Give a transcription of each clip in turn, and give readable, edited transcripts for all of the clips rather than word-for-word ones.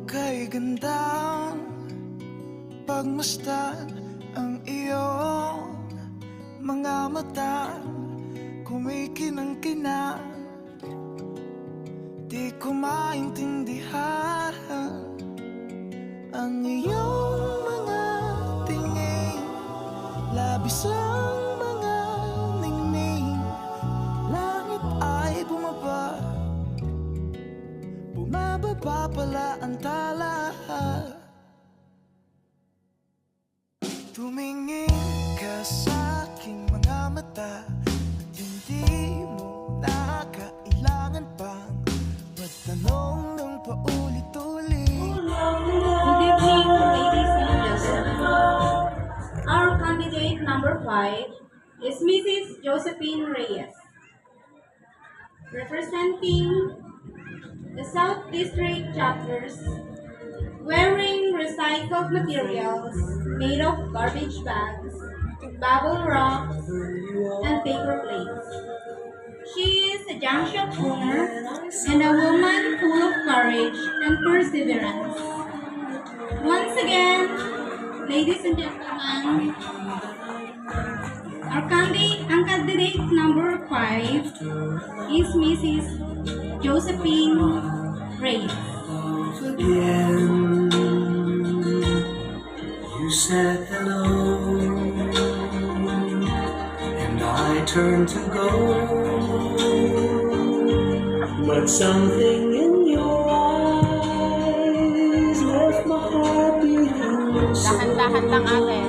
kay gandang pagmasdan ang iyong mga mata, kumikinang-kinang. Di ko maintindihan ang iyong mga tingin, labis ang mga ningning. Langit ay bumaba, bumababa pala ang tala. Tumingin ka sa aking mga mata at hindi mo na kailangan pang magtanong ng paulit-ulit. Good evening, ladies and gentlemen. Our candidate number 5 is Mrs. Josephine Reyes, representing the South District chapters, wearing recycled materials made of garbage bags, bubble wraps, and paper plates. She is a junction owner and a woman full of courage and perseverance. Once again, ladies and gentlemen, our candidate number 5 is Mrs. Josephine Reyes. Again, you said hello, and I turned to go, but something in your eyes left my heart beating so. Dahan-dahan lang ate.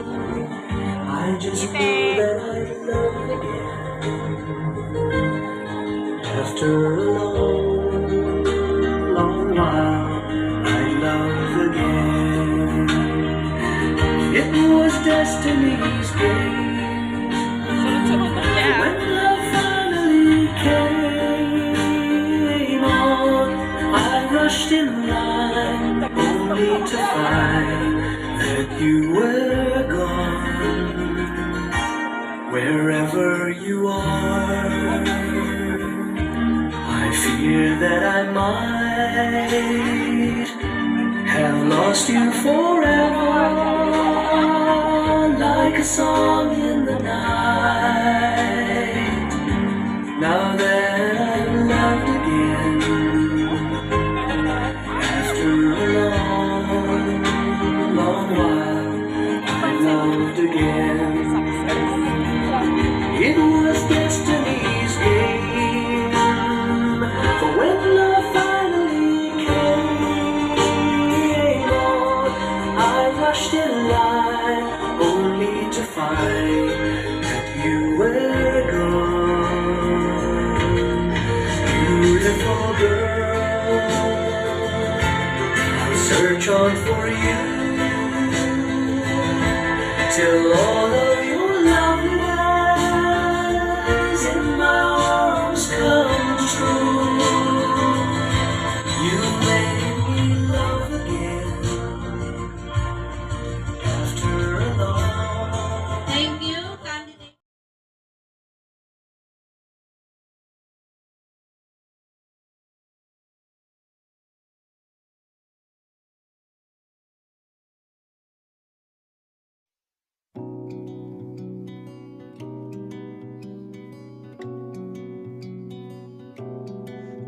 I just knew that I'd love again after a long while. I'd love again. It was destiny's game. When love finally came on, I rushed in line only to find that you were gone. Wherever you are, I fear that I might have lost you forever, like a song in the night. Now that I'm loved again, after a long while, I'm loved again. It was destiny's game, for when love finally came on, I rushed in line only to find that you were gone. Beautiful girl, I'll search on for you till all of your loveliness in my arms come true. You made me love again after a long. Thank you, candidate.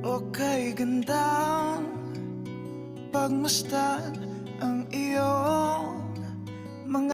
O kay gandang pagmasdan ang iyong